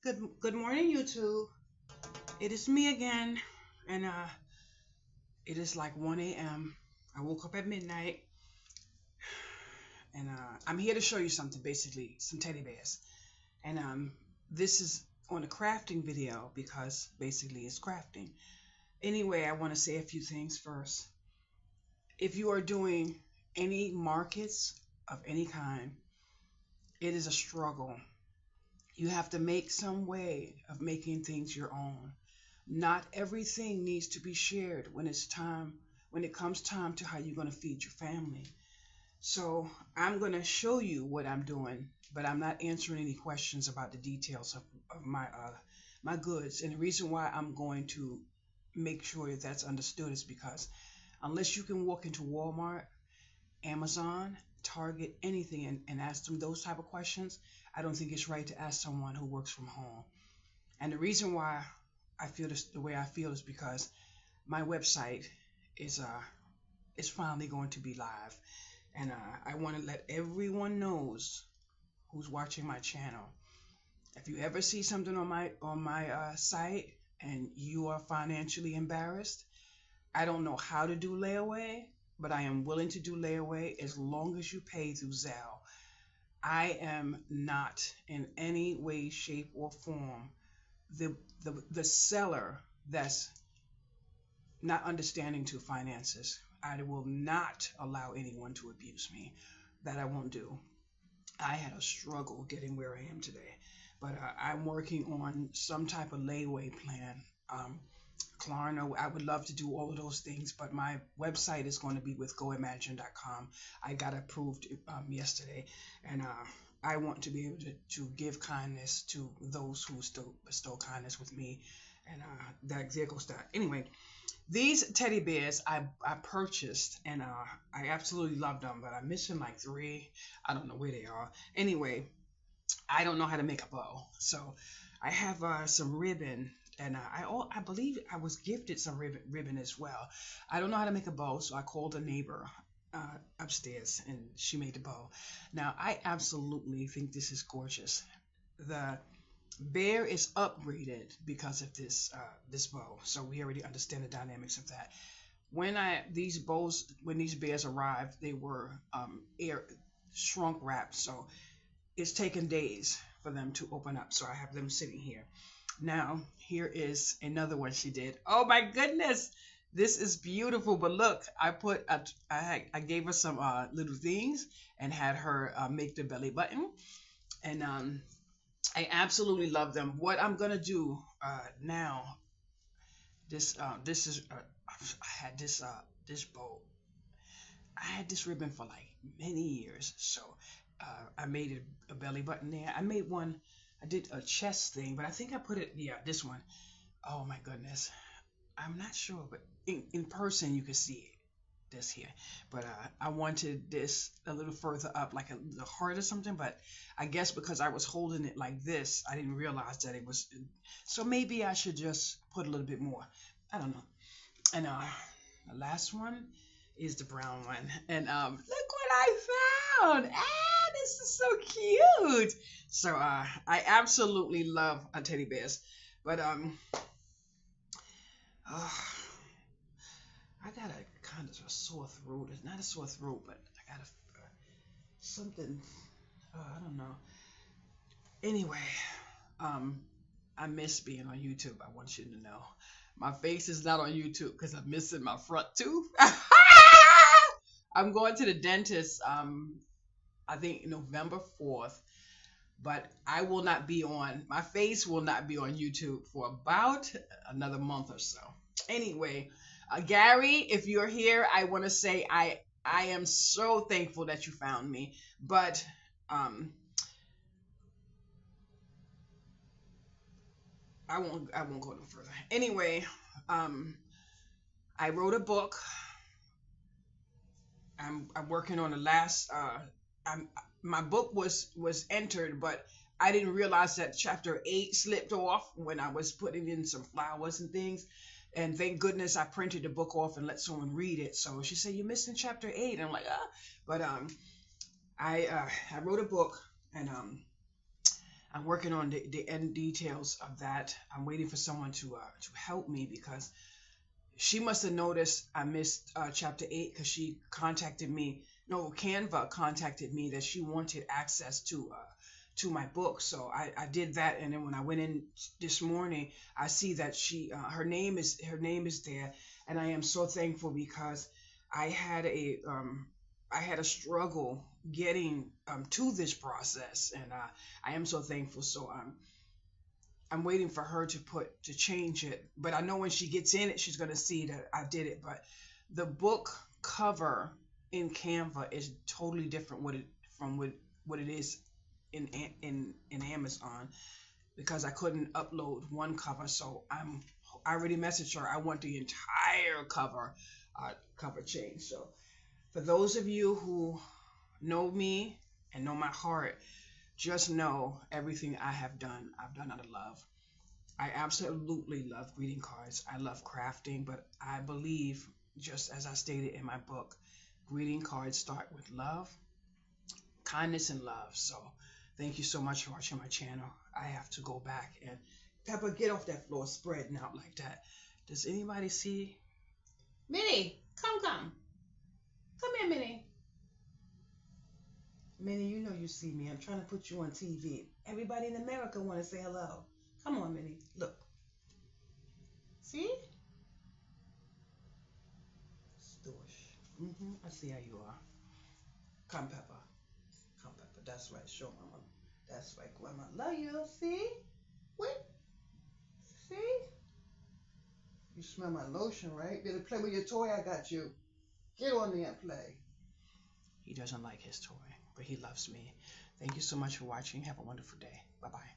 Good morning, YouTube. It is me again, and it is like 1 a.m. I woke up at midnight, and I'm here to show you something. Basically, some teddy bears, and this is on a crafting video because basically it's crafting. Anyway, I want to say a few things first. If you are doing any markets of any kind, it is a struggle. You have to make some way of making things your own. Not everything needs to be shared when it comes time to how you're going to feed your family. So I'm going to show you what I'm doing, but I'm not answering any questions about the details of my goods. And the reason why I'm going to make sure that that's understood is because unless you can walk into Walmart, Amazon, Target, anything, and ask them those type of questions, I don't think it's right to ask someone who works from home. And the reason why I feel this the way I feel is because my website is is finally going to be live, and I want to let everyone knows who's watching my channel. If you ever see something on my site and you are financially embarrassed, I don't know how to do layaway, but I am willing to do layaway as long as you pay through Zelle. I am not in any way, shape, or form the seller that's not understanding to finances. I will not allow anyone to abuse me. That I won't do. I had a struggle getting where I am today, but I'm working on some type of layaway plan. Klarna, I would love to do all of those things, but my website is going to be with goimagine.com. I got approved yesterday, and I want to be able to give kindness to those who still bestow kindness with me, and there goes that. Anyway, these teddy bears I purchased, and I absolutely love them, but I'm missing like three. I don't know where they are. Anyway, I don't know how to make a bow, so I have some ribbon, and I believe I was gifted some ribbon as well. I don't know how to make a bow, so I called a neighbor upstairs, and she made the bow. Now I absolutely think this is gorgeous. The bear is upgraded because of this bow, so we already understand the dynamics of that. When these bears arrived, they were air shrunk wrapped, so it's taken days for them to open up. So I have them sitting here. Now, here is another one she did. Oh my goodness. This is beautiful, but look, I gave her some little things and had her make the belly button, and I absolutely love them. What I'm gonna do now, this is I had this bow. I had this ribbon for like many years, so I made a belly button there. I made one. I did a chest thing, but I think I put it. Yeah, this one. Oh my goodness, I'm not sure, but in person you can see this here. But I wanted this a little further up, like the heart or something. But I guess because I was holding it like this, I didn't realize that it was. So maybe I should just put a little bit more. I don't know. And the last one is the brown one. And look what I found. Ah, this is so cute. So I absolutely love teddy bears. But uh, I got a kind of a sore throat. It's not a sore throat, but I got something. I don't know. Anyway, um, I miss being on YouTube. I want you to know. My face is not on YouTube because I'm missing my front tooth. I'm going to the dentist. I think November 4th, but I will not be on. My face will not be on YouTube for about another month or so. Anyway, Gary, if you're here, I want to say I am so thankful that you found me, but um, I won't go no further. Anyway, um, I wrote a book. I'm working on the last. I'm My book was entered, but I didn't realize that chapter 8 slipped off when I was putting in some flowers and things. And thank goodness I printed the book off and let someone read it. So she said, "You're missing chapter 8." And I'm like, ah. But I wrote a book, and I'm working on the end details of that. I'm waiting for someone to help me because she must have noticed I missed chapter 8 because she contacted me. No, Canva contacted me that she wanted access to my book. So I did that, and then when I went in this morning, I see that she her name is there, and I am so thankful because I had a struggle getting to this process, and I am so thankful. So I'm waiting for her to change it, but I know when she gets in it, she's gonna see that I did it. But the book cover in Canva is totally different from what it is in Amazon because I couldn't upload one cover. So I already messaged her. I want the entire cover change. So for those of you who know me and know my heart, just know everything I've done out of love. I absolutely love greeting cards. I love crafting, but I believe, just as I stated in my book, greeting cards start with love, kindness, and love. So thank you so much for watching my channel. I have to go back and Pepper, get off that floor spreading out like that. Does anybody see? Minnie, come. Come here, Minnie. Minnie, you know you see me. I'm trying to put you on TV. Everybody in America want to say hello. Come on, Minnie. Look. See? Stoosh. I see how you are. Come, Pepper. Come, Pepper. That's right. Show Mama. That's right, Grandma. Love you. See? What? See? You smell my lotion, right? Better play with your toy I got you. Get on there and play. He doesn't like his toy, but he loves me. Thank you so much for watching. Have a wonderful day. Bye-bye.